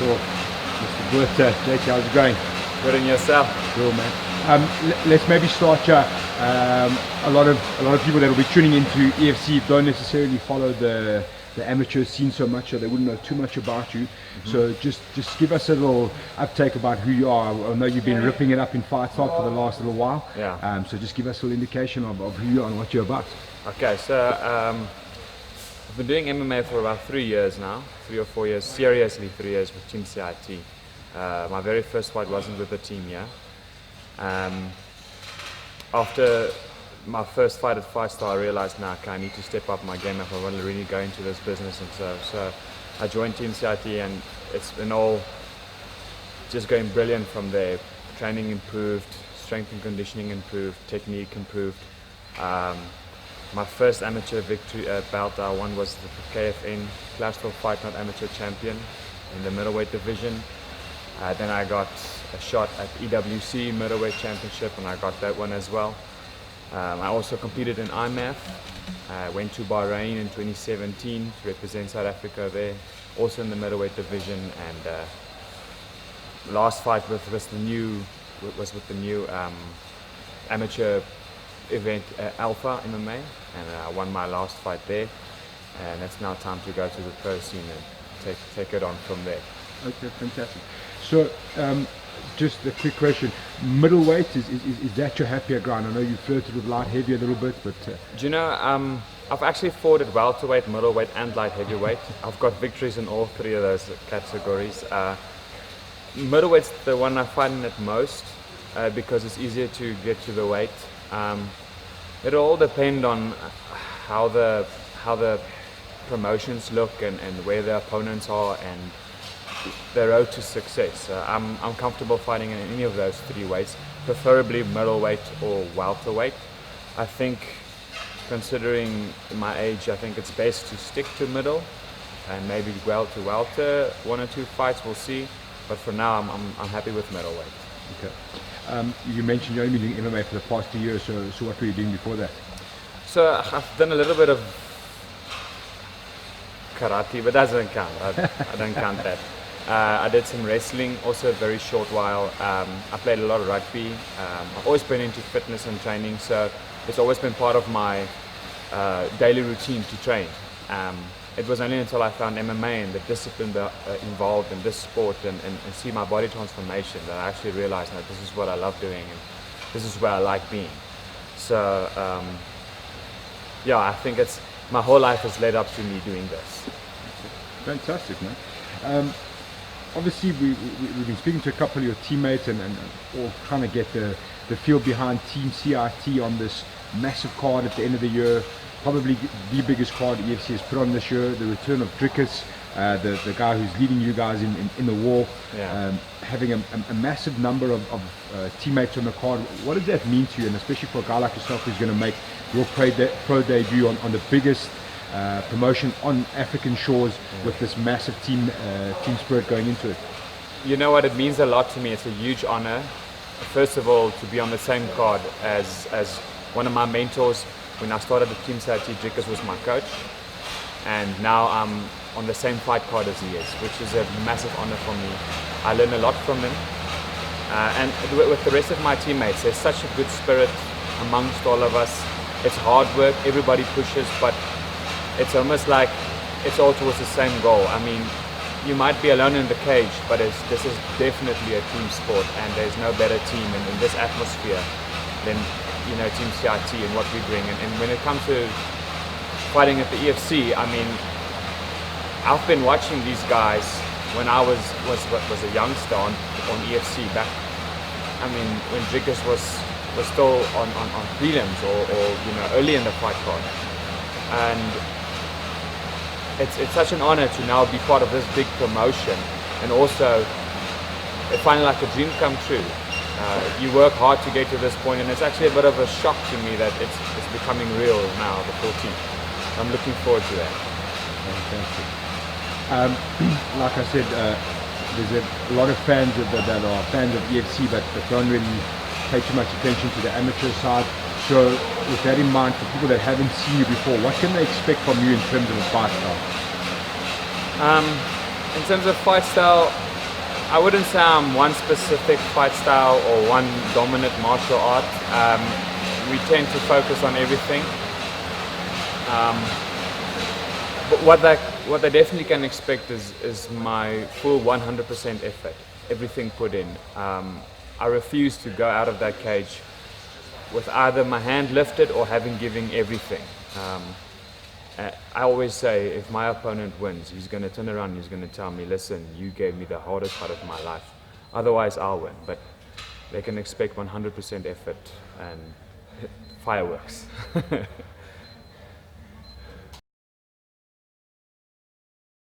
Cool. Mr. BOTHA, JT, how's it going? Good in yourself. Cool, man. Let's maybe start here. A lot of people that will be tuning into EFC don't necessarily follow the amateur scene so much, or they wouldn't know too much about you. So just give us a little uptake about who you are. I know you've been ripping it up in Fight Talk for the last little while. Yeah. So just give us a little indication of who you are and what you're about. Okay, so I've been doing MMA for about 3 years now, 3 or 4 years, seriously 3 years with Team CIT. My very first fight wasn't with the team, yeah. After my first fight at Fight Star, I realized now, okay, I need to step up my game if I want to really go into this business. And so I joined Team CIT, and it's been all just going brilliant from there. Training improved, strength and conditioning improved, technique improved. My first amateur victory bout I won was the KFN Clash-Style Fight Night Amateur Champion in the middleweight division. Then I got a shot at EWC Middleweight Championship, and I got that one as well. I also competed in IMAF. I went to Bahrain in 2017 to represent South Africa there, also in the middleweight division. And last fight was with the new amateur event, Alpha MMA, and I won my last fight there. And it's now time to go to the pro scene and take it on from there. Okay, fantastic. So, just a quick question. Middleweight, is that your happier ground? I know you flirted with light heavy a little bit, but... Do you know, I've actually fought at welterweight, middleweight and light heavyweight. I've got victories in all three of those categories. Middleweight's the one I find it most because it's easier to get to the weight. It'll all depend on how the promotions look and where the opponents are and the road to success. I'm comfortable fighting in any of those three weights, preferably middleweight or welterweight. I think, considering my age, I think it's best to stick to middle and maybe welter, 1 or 2 fights, we'll see. But for now, I'm happy with middleweight. Okay. You mentioned you've only been doing MMA for the past 2 years, so what were you doing before that? So I've done a little bit of karate, but that doesn't count. I don't count that. I did some wrestling, also a very short while. I played a lot of rugby. I've always been into fitness and training, so it's always been part of my daily routine to train. It was only until I found MMA and the discipline involved in this sport and see my body transformation that I actually realized that this is what I love doing and this is where I like being. So yeah, I think my whole life has led up to me doing this. Fantastic, man. Obviously, we've been speaking to a couple of your teammates and all trying to get the feel behind Team CIT on this massive card at the end of the year. Probably the biggest card EFC has put on this year. The return of Drickus, the guy who's leading you guys in the war. Yeah. Having a massive number of teammates on the card. What does that mean to you? And especially for a guy like yourself who's going to make your pro debut on the biggest promotion on African shores, with this massive team spirit going into it. You know what, it means a lot to me. It's a huge honor, first of all, to be on the same card as one of my mentors. When I started at Team CIT, Drickus was my coach, and now I'm on the same fight card as he is, which is a massive honor for me. I learn a lot from him, and with the rest of my teammates, there's such a good spirit amongst all of us. It's hard work, everybody pushes, but it's almost like it's all towards the same goal. I mean, you might be alone in the cage, but this is definitely a team sport, and there's no better team in this atmosphere than Team CIT and what we bring. And when it comes to fighting at the EFC, I mean, I've been watching these guys when I was a youngster on EFC back. I mean, when Drickus was still on prelims or early in the fight card, and it's such an honor to now be part of this big promotion, and also it's finally like a dream come true. You work hard to get to this point, and it's actually a bit of a shock to me that it's becoming real now, the 14th. I'm looking forward to that. Fantastic. Like I said, there's a lot of fans that are fans of EFC, but don't really pay too much attention to the amateur side. So with that in mind, for people that haven't seen you before, what can they expect from you in terms of a fight style? In terms of fight style, I wouldn't say I'm one specific fight style or one dominant martial art. We tend to focus on everything. But what they definitely can expect is my full 100% effort, everything put in. I refuse to go out of that cage with either my hand lifted or having given everything. I always say, if my opponent wins, he's going to turn around and he's going to tell me, listen, you gave me the hardest fight of my life. Otherwise, I'll win. But they can expect 100% effort and fireworks.